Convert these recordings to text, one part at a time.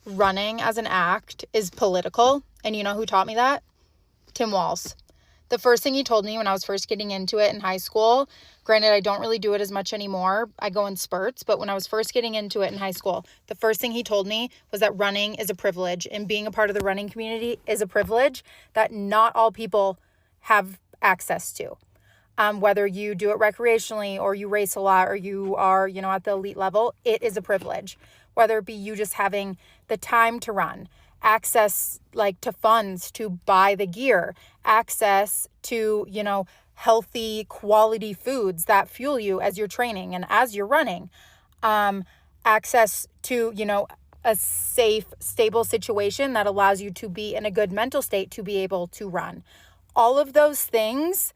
running as an act is political. And you know who taught me that? Tim Walz. The first thing he told me when I was first getting into it in high school, granted, I don't really do it as much anymore. I go in spurts, but when I was first getting into it in high school, the first thing he told me was that running is a privilege, and being a part of the running community is a privilege that not all people have access to. Whether you do it recreationally or you race a lot or you are, at the elite level, it is a privilege. Whether it be you just having the time to run, access to funds to buy the gear, access to, healthy quality foods that fuel you as you're training and as you're running, access to, a safe, stable situation that allows you to be in a good mental state to be able to run. All of those things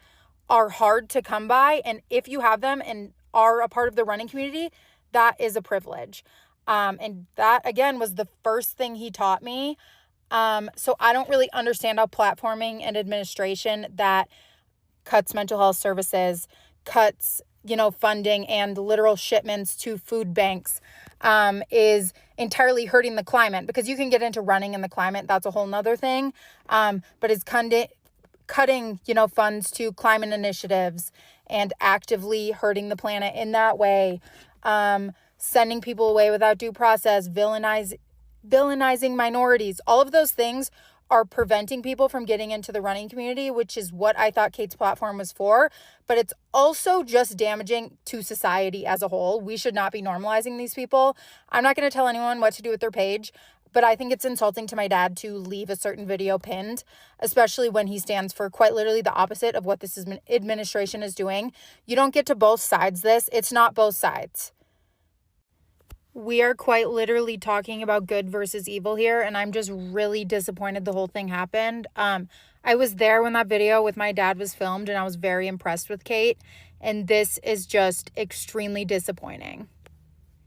are hard to come by. And if you have them and are a part of the running community, that is a privilege. And that, again, was the first thing he taught me. So I don't really understand how platforming and administration that cuts mental health services, cuts, funding and literal shipments to food banks, is entirely hurting the climate, because you can get into running in the climate. That's a whole nother thing. But it's cutting, funds to climate initiatives and actively hurting the planet in that way. Sending people away without due process, villainizing minorities. All of those things are preventing people from getting into the running community, which is what I thought Kate's platform was for. But it's also just damaging to society as a whole. We should not be normalizing these people. I'm not going to tell anyone what to do with their page, but I think it's insulting to my dad to leave a certain video pinned, especially when he stands for quite literally the opposite of what this administration is doing. You don't get to both sides this. It's not both sides. We are quite literally talking about good versus evil here, and I'm just really disappointed the whole thing happened. I was there when that video with my dad was filmed, and I was very impressed with Kate, and this is just extremely disappointing.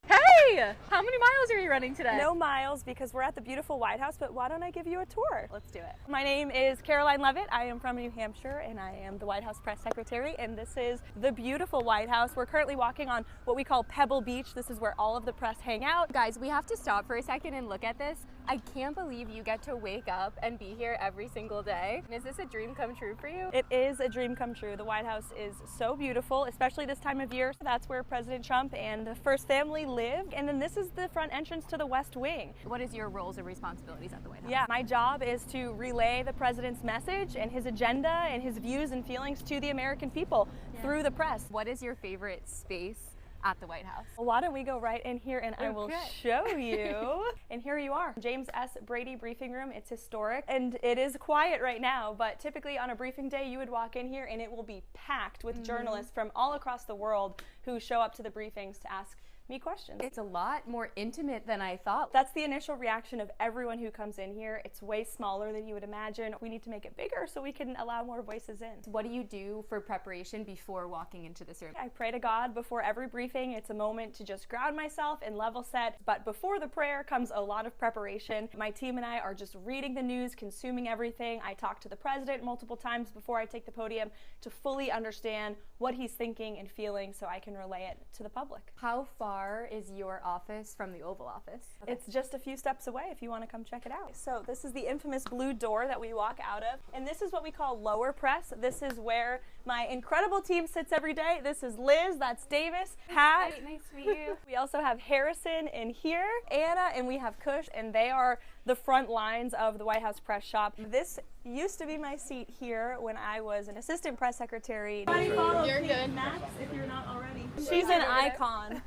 Hey! How many miles are you running today? No miles, because we're at the beautiful White House, but why don't I give you a tour? Let's do it. My name is Caroline Levitt. I am from New Hampshire, and I am the White House Press Secretary, and this is the beautiful White House. We're currently walking on what we call Pebble Beach. This is where all of the press hang out. Guys, we have to stop for a second and look at this. I can't believe you get to wake up and be here every single day. Is this a dream come true for you? It is a dream come true. The White House is so beautiful, especially this time of year. That's where President Trump and the first family lived, and then this is the front entrance to the West Wing. What is your roles and responsibilities at the White House? Yeah, my job is to relay the president's message and his agenda and his views and feelings to the American people through the press. What is your favorite space at the White House? Well, why don't we go right in here and I will show you. And here you are, James S. Brady briefing room. It's historic and it is quiet right now, but typically on a briefing day you would walk in here and it will be packed with journalists from all across the world who show up to the briefings to ask me questions. It's a lot more intimate than I thought. That's the initial reaction of everyone who comes in here. It's way smaller than you would imagine. We need to make it bigger so we can allow more voices in. What do you do for preparation before walking into the ceremony? I pray to God before every briefing. It's a moment to just ground myself and level set. But before the prayer comes a lot of preparation. My team and I are just reading the news, consuming everything. I talk to the president multiple times before I take the podium to fully understand what he's thinking and feeling so I can relay it to the public. How far is your office from the Oval Office? Okay. It's just a few steps away if you want to come check it out. So this is the infamous blue door that we walk out of, and this is what we call lower press. This is where my incredible team sits every day. This is Liz, that's Davis, Pat. Nice to meet you. We also have Harrison in here, Anna, and we have Kush, and they are the front lines of the White House press shop. This used to be my seat here when I was an assistant press secretary. Follow You're Kate good. Mackz if you're not already. She's an icon.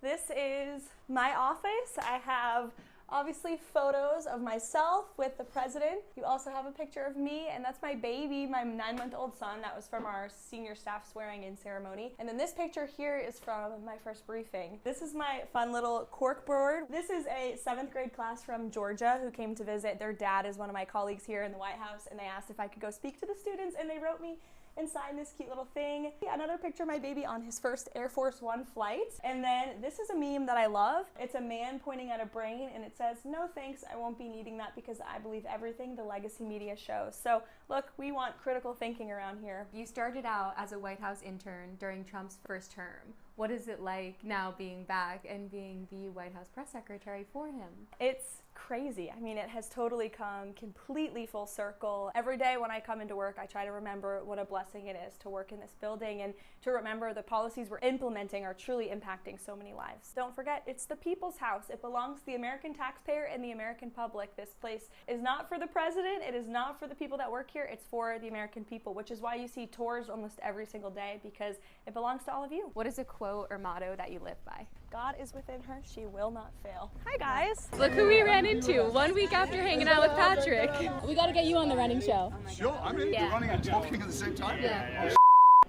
This is my office. I have obviously photos of myself with the president. You also have a picture of me, and that's my baby, my 9-month-old son. That was from our senior staff swearing-in ceremony. And then this picture here is from my first briefing. This is my fun little cork board. This is a 7th grade class from Georgia who came to visit. Their dad is one of my colleagues here in the White House, and they asked if I could go speak to the students, and they wrote me and sign this cute little thing. Another picture of my baby on his first Air Force One flight. And then this is a meme that I love. It's a man pointing at a brain and it says, "No thanks, I won't be needing that because I believe everything the legacy media shows." So look, we want critical thinking around here. You started out as a White House intern during Trump's first term. What is it like now being back and being the White House press secretary for him? It's crazy. I mean, it has totally come completely full circle. Every day when I come into work, I try to remember what a blessing it is to work in this building and to remember the policies we're implementing are truly impacting so many lives. Don't forget, it's the people's house. It belongs to the American taxpayer and the American public. This place is not for the president. It is not for the people that work here. It's for the American people, which is why you see tours almost every single day, because it belongs to all of you. What is a quote or motto that you live by? God is within her. She will not fail. Hi, guys. Look who we ran into 1 week after hanging out with Patrick. We got to get you on the running show. Sure, I'm in. Yeah. We're running and talking at the same time. Yeah.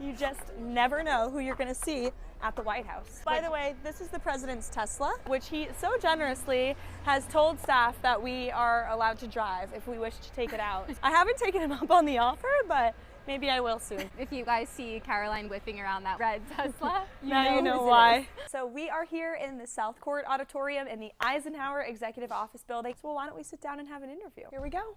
You just never know who you're going to see at the White House. By the way, this is the president's Tesla, which he so generously has told staff that we are allowed to drive if we wish to take it out. I haven't taken him up on the offer, but maybe I will soon. If you guys see Caroline whipping around that red Tesla, Now you know whose it why. is. So we are here in the South Court Auditorium in the Eisenhower Executive Office Building. So why don't we sit down and have an interview? Here we go.